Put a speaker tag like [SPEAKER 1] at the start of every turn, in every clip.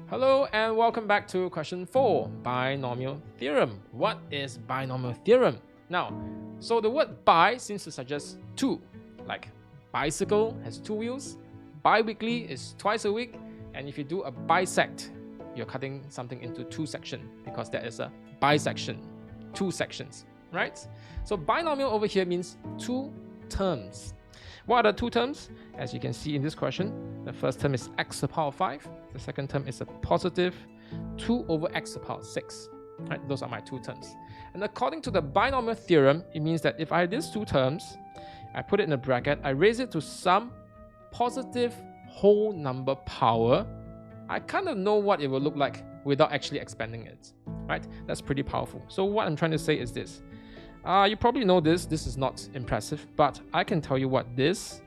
[SPEAKER 1] Hello and welcome back to question 4, Binomial Theorem. What is Binomial Theorem? Now, so the word bi seems to suggest two, like bicycle has 2 wheels, bi-weekly is twice a week, and if you do a bisect, you're cutting something into 2 sections because that is a bisection, 2 sections, right? So binomial over here means 2 terms. What are the 2 terms? As you can see in this question, the first term is x to the power 5. The second term is a positive 2 over x to the power 6. Right? Those are my 2 terms. And according to the binomial theorem, it means that if I have these 2 terms, I put it in a bracket, I raise it to some positive whole number power, I kind of know what it will look like without actually expanding it. Right? That's pretty powerful. So what I'm trying to say is this. You probably know this. This is not impressive, but I can tell you what this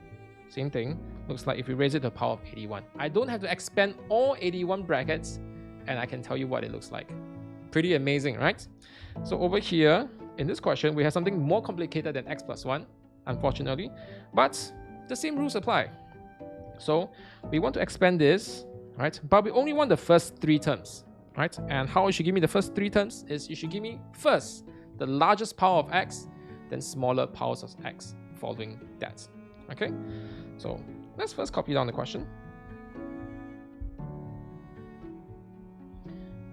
[SPEAKER 1] same thing looks like if we raise it to the power of 81. I don't have to expand all 81 brackets, and I can tell you what it looks like. Pretty amazing, right? So over here, in this question, we have something more complicated than x plus 1, unfortunately, but the same rules apply. So we want to expand this, right? But we only want the first 3 terms, right? And how you should give me the first 3 terms is you should give me first the largest power of x, then smaller powers of x following that. Okay, so let's first copy down the question.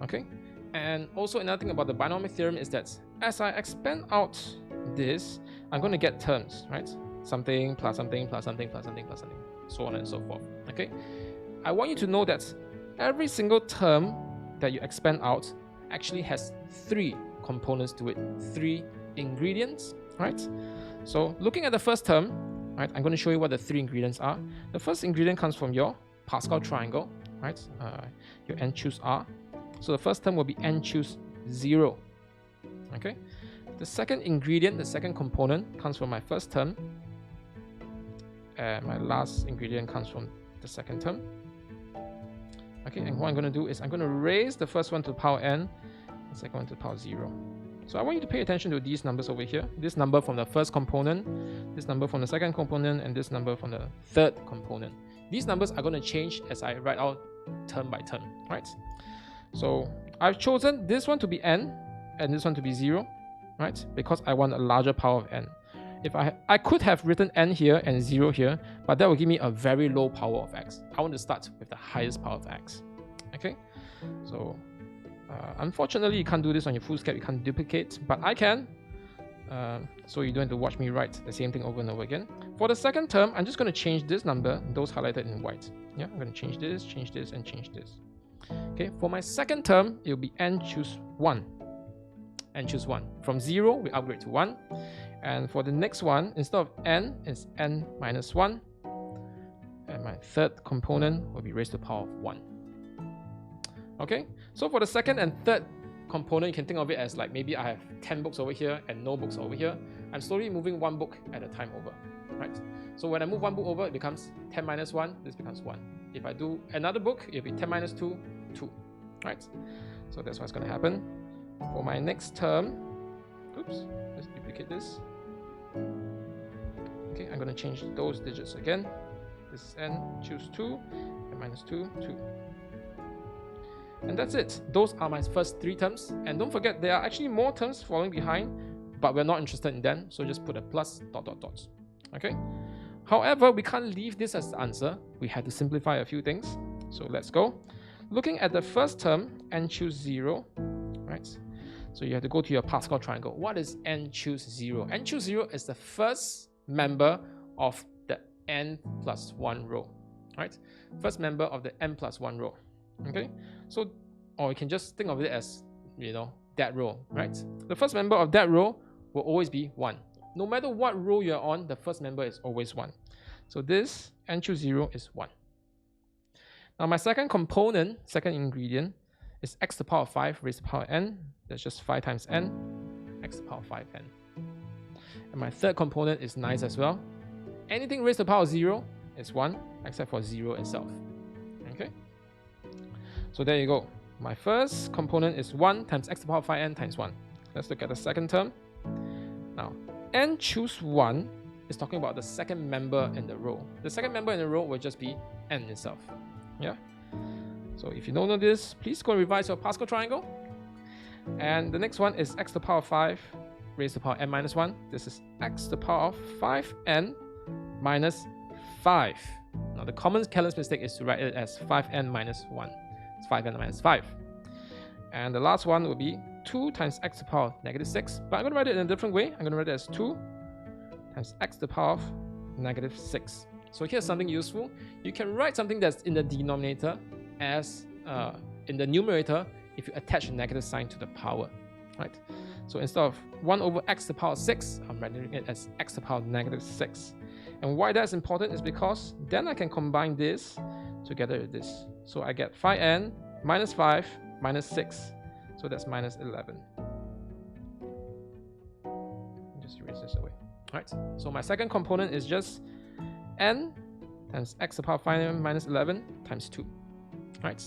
[SPEAKER 1] Okay, and also another thing about the binomial theorem is that as I expand out this, I'm going to get terms, right? Something plus something plus something plus something plus something, so on and so forth. Okay, I want you to know that every single term that you expand out actually has 3 components to it, 3 ingredients, right? So looking at the first term, right, I'm going to show you what the 3 ingredients are. The first ingredient comes from your Pascal triangle, right? Your n choose r. So the first term will be n choose 0. Okay. The second ingredient, the second component, comes from my first term, and my last ingredient comes from the second term. Okay, and what I'm going to do is I'm going to raise the first one to the power n, the second one to the power 0. So I want you to pay attention to these numbers over here. This number from the first component, this number from the second component, and this number from the third component. These numbers are going to change as I write out term by term, right? So I've chosen this one to be n and this one to be 0, right? Because I want a larger power of n. If I could have written n here and 0 here, but that will give me a very low power of x. I want to start with the highest power of x. Okay, so unfortunately, you can't do this on your foolscap. You can't duplicate, but I can. So you don't have to watch me write the same thing over and over again. For the second term, I'm just going to change this number, those highlighted in white. Yeah, I'm going to change this, and change this. Okay, for my second term, it will be n choose 1. N choose 1. From 0, we upgrade to 1. And for the next one, instead of n, it's n minus 1. And my third component will be raised to the power of 1. Okay, so for the second and third component, you can think of it as like maybe I have 10 books over here and no books over here. I'm slowly moving 1 book at a time over, right? So when I move 1 book over, it becomes 10 minus 1, this becomes 1. If I do another book, it'll be 10 minus 2, 2, right? So that's what's going to happen. For my next term, oops, let's duplicate this. Okay, I'm going to change those digits again. This is n, choose 2, and minus 2, 2. And that's it. Those are my first 3 terms. And don't forget, there are actually more terms following behind, but we're not interested in them. So just put a plus, dot, dot, dot. Okay? However, we can't leave this as the answer. We had to simplify a few things. So let's go. Looking at the first term, n choose 0, right? So you have to go to your Pascal triangle. What is n choose 0? N choose 0 is the first member of the n plus 1 row, right? First member of the n plus 1 row. Okay, so, or you can just think of it as, you know, that row, right? The first member of that row will always be 1. No matter what row you're on, the first member is always 1. So this n choose 0 is 1. Now my second component, second ingredient, is x to the power 5 raised to the power n. That's just 5 times n, x to the power 5n. And my third component is nice as well. Anything raised to the power 0 is 1, except for 0 itself. Okay? So there you go. My first component is 1 times x to the power 5n times 1. Let's look at the second term. Now, n choose 1 is talking about the second member in the row. The second member in the row will just be n itself. Yeah. So if you don't know this, please go and revise your Pascal triangle. And the next one is x to the power of 5 raised to the power n minus 1. This is x to the power of 5n minus 5. Now the common careless mistake is to write it as 5n minus 1. It's 5n minus 5. And the last one will be 2 times x to the power of negative 6. But I'm going to write it in a different way. I'm going to write it as 2 times x to the power of negative 6. So here's something useful. You can write something that's in the denominator as in the numerator if you attach a negative sign to the power, right? So instead of 1 over x to the power of 6, I'm writing it as x to the power of negative 6. And why that's important is because then I can combine this together with this. So I get 5n minus 5 minus 6. So that's minus 11. Just erase this away. All right, so my second component is just n times x to the power of 5n minus 11 times 2. Right,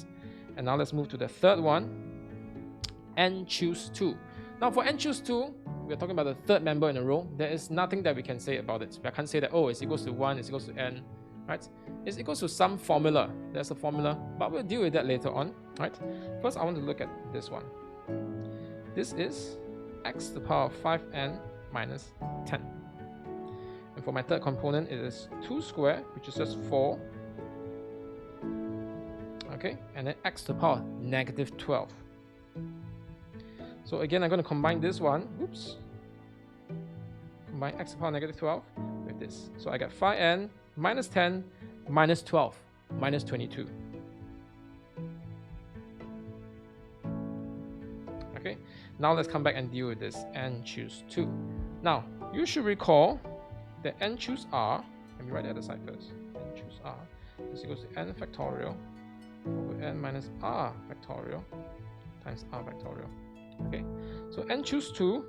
[SPEAKER 1] and now let's move to the third one, n choose 2. Now for n choose 2, we're talking about the third member in a row. There is nothing that we can say about it. I can't say that, oh, it's equals to 1, it's equals to n, right? It's equals to some formula. There's a formula, but we'll deal with that later on, right? First, I want to look at this one. This is x to the power of 5n minus 10. And for my third component, it is 2 squared, which is just 4. Okay, and then x to the power negative 12. So again, I'm going to combine this one. Oops. Combine x to the power negative 12 with this. So I get 5n minus 10 minus 12 minus 22. Okay, now let's come back and deal with this n choose 2. Now, you should recall that n choose r, let me write the other side first. N choose r is equals to n factorial over n minus r factorial times r factorial. Okay, so n choose 2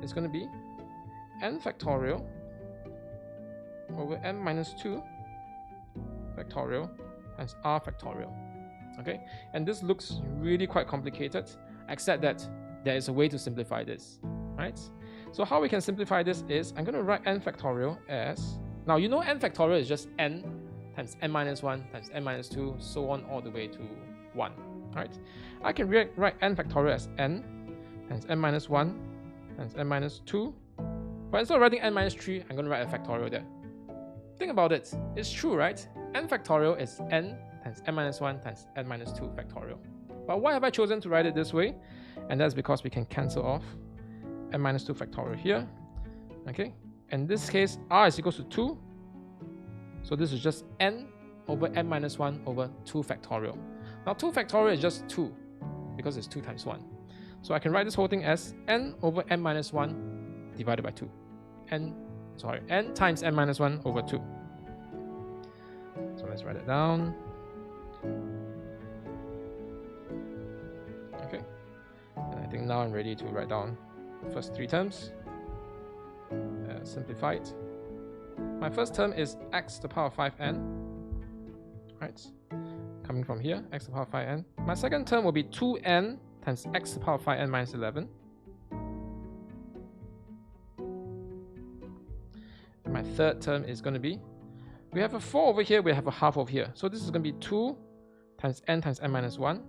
[SPEAKER 1] is going to be n factorial over n minus 2 factorial times r factorial. Okay, and this looks really quite complicated, except that there is a way to simplify this, right? So how we can simplify this is, I'm going to write n factorial as, now you know n factorial is just n times n minus 1 times n minus 2, so on all the way to 1, right? I can write n factorial as n times n minus 1 times n minus 2, but instead of writing n minus 3, I'm going to write a factorial there. Think about it, it's true, right? N factorial is n times n minus 1 times n minus 2 factorial. But why have I chosen to write it this way? And that's because we can cancel off n minus 2 factorial here. Okay, in this case, r is equals to 2. So this is just n over n minus 1 over 2 factorial. Now 2 factorial is just 2 because it's 2 times 1. So I can write this whole thing as n over n minus 1 divided by 2. n times n minus 1 over 2. So let's write it down. Okay, and I think now I'm ready to write down the first 3 terms. Simplified. My first term is x to the power of 5n, right? Coming from here, x to the power of 5n. My second term will be 2n times x to the power of 5n minus 11. And my third term is going to be, we have a 4 over here, we have a half over here. So this is going to be 2 times n minus 1.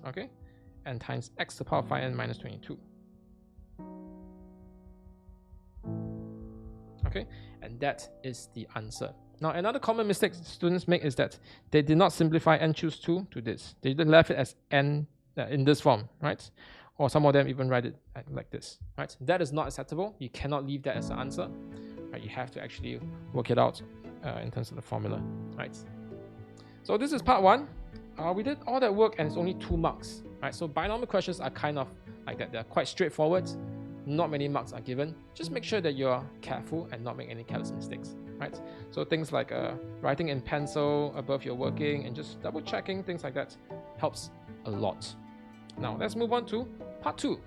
[SPEAKER 1] Okay, and times x to the power of 5n minus 22. Okay, and that is the answer. Now, another common mistake students make is that they did not simplify n choose 2 to this. They just left it as n in this form, right? Or some of them even write it like this, right? That is not acceptable. You cannot leave that as the answer. Right? You have to actually work it out in terms of the formula, right? So this is part 1. We did all that work and it's only 2 marks, right? So binomial questions are kind of like that. They're quite straightforward. Not many marks are given. Just make sure that you're careful and not make any careless mistakes, right? So things like writing in pencil above your working and just double checking, things like that helps a lot. Now let's move on to part 2.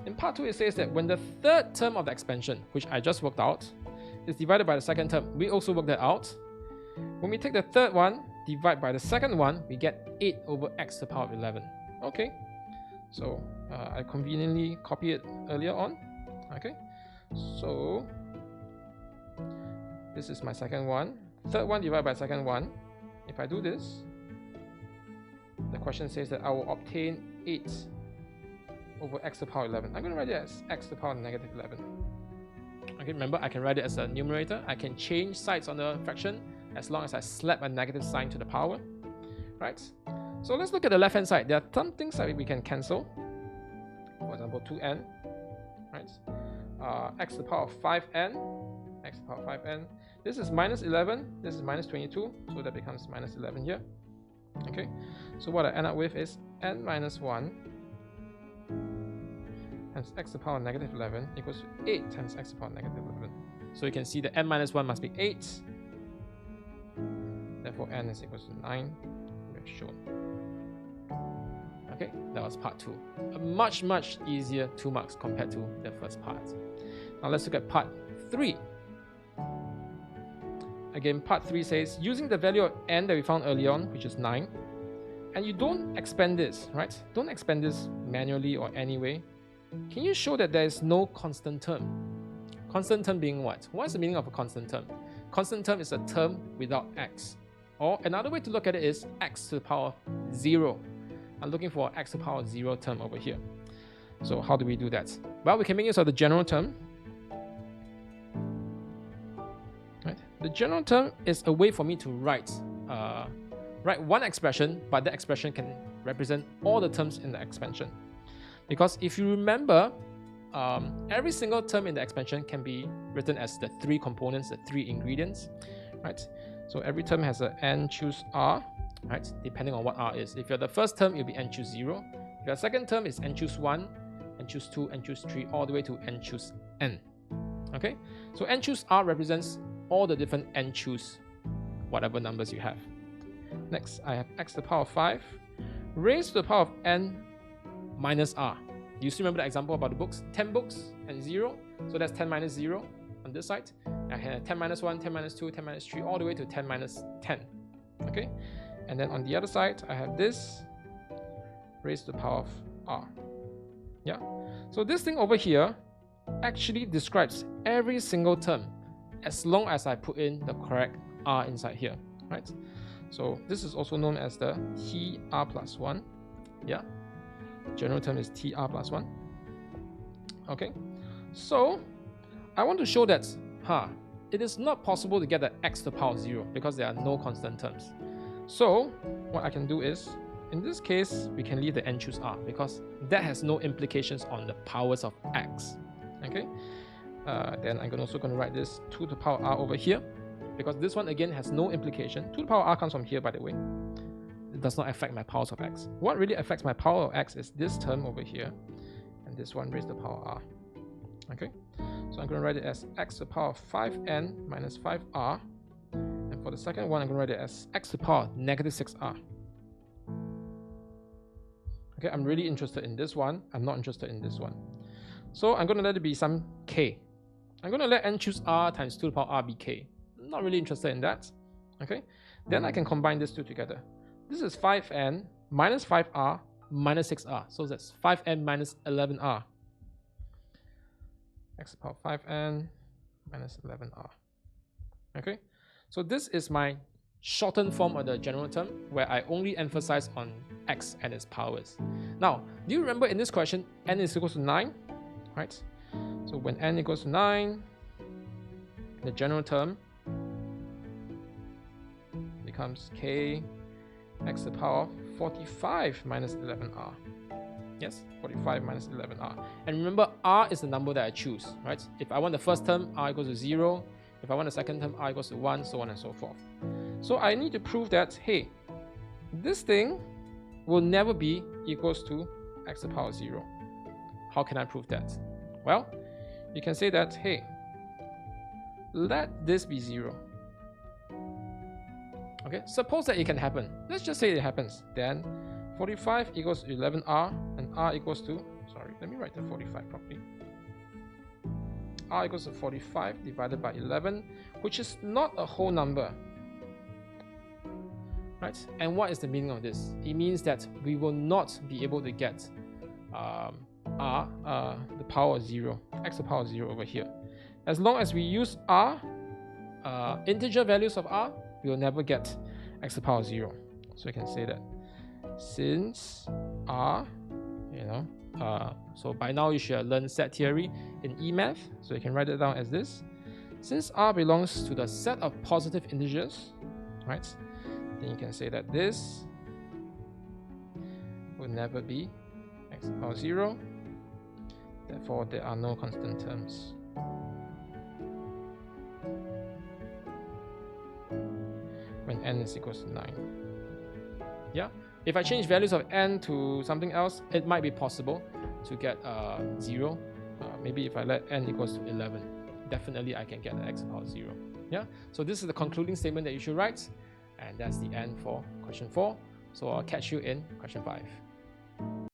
[SPEAKER 1] In part 2, it says that when the third term of the expansion, which I just worked out, is divided by the second term, we also work that out. When we take the third one, divide by the second one, we get 8 over x to the power of 11. Okay, so I conveniently copied it earlier on. Okay, so This is my second one. Third one divided by second one. If I do this, the question says that I will obtain 8 over x to the power 11. I'm going to write it as x to the power negative 11. Okay, remember I can write it as a numerator. I can change sides on the fraction as long as I slap a negative sign to the power. Right? So let's look at the left hand side. There are some things that we can cancel. For example, 2n. Right? X to the power of 5n. X to the power of 5n. This is minus 11. This is minus 22. So that becomes minus 11 here. Okay, so what I end up with is n minus 1 times x to the power negative 11 equals to 8 times x to the power negative 11. So you can see that n minus 1 must be 8. Therefore, n is equal to 9. We have shown. Okay, that was part 2. A much easier 2 marks compared to the first part. Now let's look at part 3. Again, part 3 says, using the value of n that we found earlier on, which is 9, and you don't expand this, right? Don't expand this manually or any way. Can you show that there is no constant term? Constant term being what? What is the meaning of a constant term? Constant term is a term without x. Or another way to look at it is x to the power of 0. I'm looking for x to the power of 0 term over here. So how do we do that? Well, we can make use of the general term. The general term is a way for me to write one expression, but that expression can represent all the terms in the expansion. Because if you remember, every single term in the expansion can be written as the 3 components, the 3 ingredients, right? So every term has a n choose r, right? Depending on what r is. If you're the first term, it'll be n choose 0. If your second term is n choose 1, n choose 2, n choose 3, all the way to n choose n. Okay? So n choose r represents all the different n choose whatever numbers you have. Next, I have x to the power of 5 raised to the power of n minus r. Do you still remember the example about the books? 10 books and 0. So that's 10 minus 0 on this side. I have 10 minus 1, 10 minus 2, 10 minus 3, all the way to 10 minus 10. Okay? And then on the other side, I have this raised to the power of r. Yeah? So this thing over here actually describes every single term as long as I put in the correct r inside here, right? So this is also known as the tr plus 1. Yeah, general term is tr plus 1. Okay, so I want to show that it is not possible to get the x to the power 0 because there are no constant terms. So what I can do is, in this case, we can leave the n choose r because that has no implications on the powers of x. Okay. Then I'm also going to write this 2 to the power r over here because this one again has no implication. 2 to the power r comes from here, by the way. It does not affect my powers of x. What really affects my power of x is this term over here and this one raised to the power r. Okay, so I'm going to write it as x to the power of 5n minus 5r, and for the second one I'm going to write it as x to the power of negative 6r. Okay, I'm really interested in this one. I'm not interested in this one. So I'm going to let it be some k. I'm going to let n choose r times 2 to the power r be k. I'm not really interested in that. Okay, then I can combine these two together. This is 5n minus 5r minus 6r. So that's 5n minus 11r. X to the power 5n minus 11r. Okay, so this is my shortened form of the general term where I only emphasize on x and its powers. Now, do you remember in this question, n is equal to 9? Right? So when n equals to 9, the general term becomes k x to the power 45 minus 11r. Yes, 45 minus 11r. And remember, r is the number that I choose, right? If I want the first term, r equals to 0. If I want the second term, r equals to 1, so on and so forth. So I need to prove that, hey, this thing will never be equals to x to the power 0. How can I prove that? Well, you can say that, hey, let this be 0. Okay, suppose that it can happen. Let's just say it happens. Then 45 equals 11r and r equals to, sorry, let me write the 45 properly. R equals to 45 divided by 11, which is not a whole number. Right? And what is the meaning of this? It means that we will not be able to get the power of 0, x to the power of 0 over here. As long as we use r integer values of r, we will never get x to the power 0. So we can say that since r, so by now you should have learned set theory in E-math, so you can write it down as this. Since r belongs to the set of positive integers, right, then you can say that this will never be x to the power 0. Therefore, there are no constant terms. When n is equals to 9. Yeah? If I change values of n to something else, it might be possible to get 0. Maybe if I let n equals to 11, definitely I can get the x to the power 0. Yeah? So this is the concluding statement that you should write. And that's the end for question 4. So I'll catch you in question 5.